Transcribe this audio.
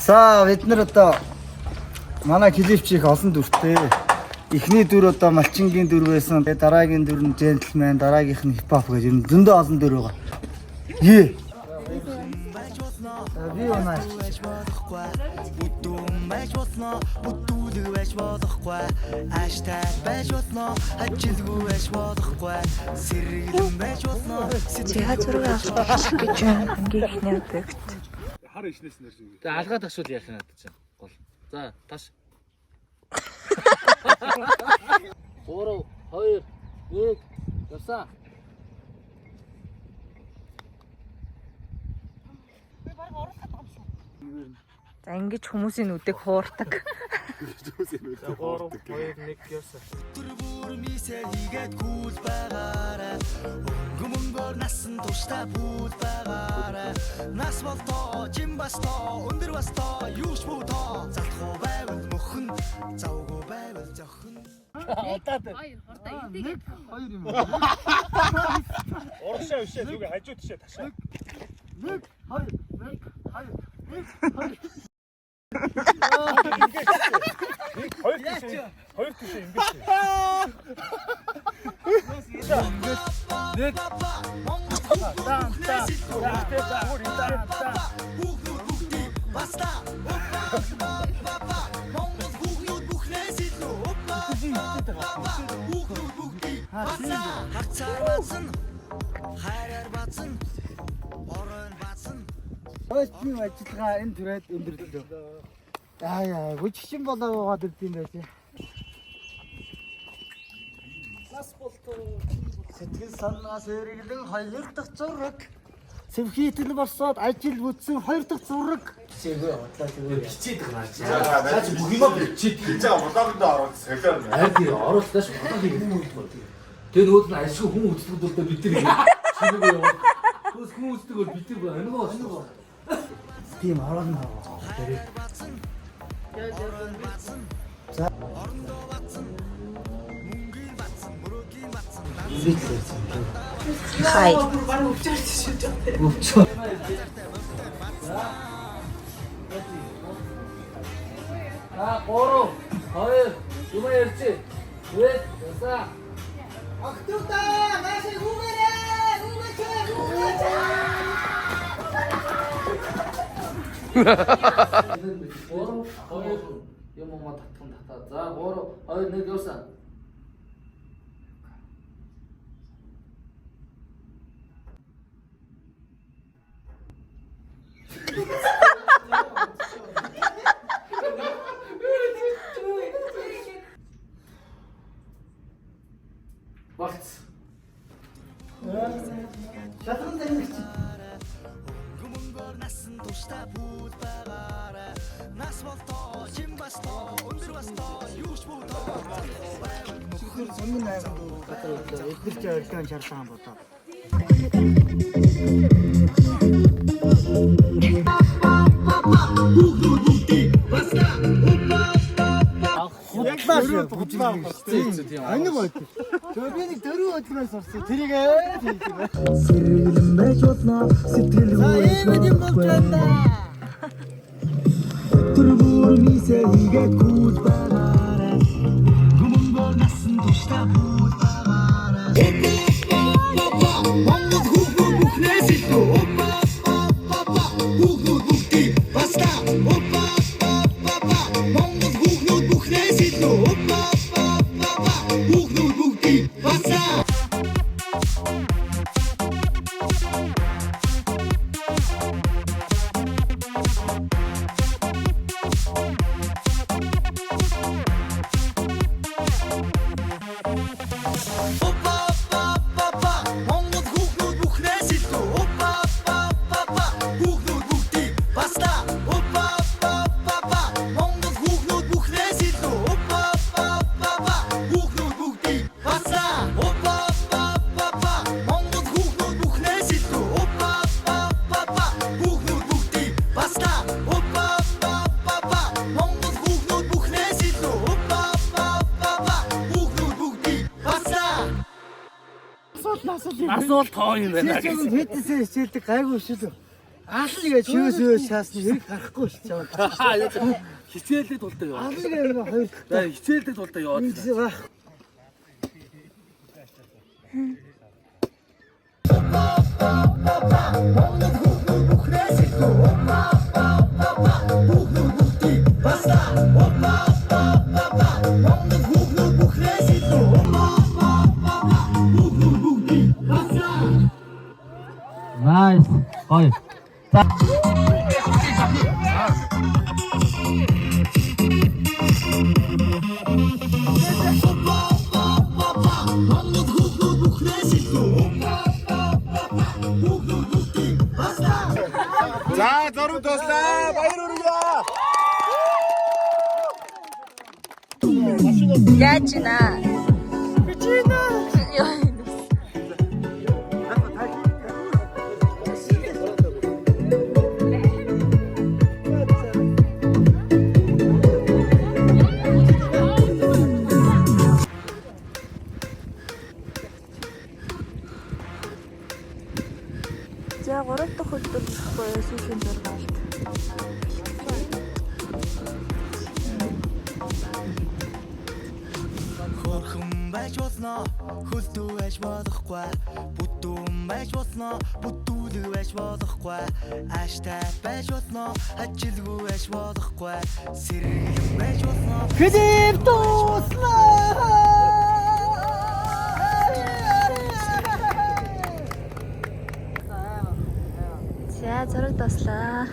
За бид нар одоо манай клипчийг олон дүртэй. Эхний дүр одоо малчингийн дүр байсан. Тэгээ дараагийн дүр нь джентльмен, дараагийнх нь хипхоп гэж юм зөндөө олон дүр байгаа. Ее. Би онаа. Бүдүүн байж болно, бүдүүлэг байж болохгүй. Хаштаг байж болно, ажилгүй байж болохгүй. Сэргэлэн байж болно. Зяа зураг авах гэж ангийн ихний объект. Хар ичнээс нэр шиг. Тэгээ алгаа тагшуул яах юм надад чинь гол. За таш. 3 2 1 явсаа. За ингэж хүмүүсийн нүдийг хуурдаг. Хүмүүсийн үдээ хоордог. 2 1 явсаа. Түрбүрмисээ хийгээд гүйл байгаарай. Гүмөнгөөр насан туштай бүл байгаарай. Нас болтоо, жим бастоо, өндөр бастоо, юуш бутоо. Залхуу байвал мөхөн, завгүй байвал зохин. Хоёр хордоо эндийг Хоёр юм. Урагшаа бишээ зүгээ хажуу тишээ ташаа. 1 2 Хоёр тишээ ингэж. Өөрсдийн ажиллагаа энэ түрээд өндөрлөлөө. Яа, бүжигчин болоо яваад ирдим байжээ. Нас болтоо. Сэтгэл санаа сэргэлэн хоёр дахь зураг. Сэвхийтэл босоод ажил бүтсэн хоёр дахь зураг. Чигээ бодлоо зүгээр хичээд гарч. Яаж бүх юм бичиж хийж байгаа болоогонд ороод солиор. Айди оруулаач бодох юм уу? Тэр өөд нь ашиг хүн үздэг бол бид нар чигээ яваа. Түс хүн үздэг бол бид нар анигоо. Тийм орон аа. Тэр. За. Хай. Өвчөө. За 3 2 юм ярьчих. Үет ясаа. Актута нааши гүмэрэ. Юм уу татхан татаа. За 3 2 1 явсаа. Багц. Шатран дэмэгч. Гүмөнгөөр насан туштай бүл байгаарай. Нас болтоо, жим бастоо, өндөр бастоо, юуш бутоо. Зөвхөн сонгон аймаг гадар эдгэрч орилон шаардсан бодоо. Худлаа шүү худлаа. Аниг байт. Тэгээ би нэг дөрөв өдрөөс орсон. Тэрийгээ хийлээ. Сэргэлэн байж болно. Сэтгэл хөдлөл болж байна. Түрбүрмисээ хийгээд гүйл байгаарай. Гүмөнгөөр насан туштай бүл байгаарай. Монгол хүүхдүүд бүхнээс илүү. Хүүхдүүд бүгдийг баста. Монгол хүүхдүүд бүхнээс илүү. Хүүхдүүд бүгдийг баста. Асуулт тоо юм байна. Фитнесээ хичээлдэг гайгүй шүү. Ааллыгээ чөөсөө шаасны хэрэг харахгүй ш чамд. Хичээлдээ тулдаа яваа. Ааллыгээ энэ хоёр За хичээлдээ тулдаа яваад. баг. Найс. Гоё. За зураг дуслаа. Баяр хүргье. Яаж ийна? За 3 дахь өдөр боёо сүүлийн зургаалт. Хөрхөн байж болно хөлдөө байж болохгүй бүтүүн байж болно бүтүүлэг байж болохгүй ааштай байж болно ажилгүй байж болохгүй сэргэлэн байж болно Хэдэв дууслаа. За зураг таслаа.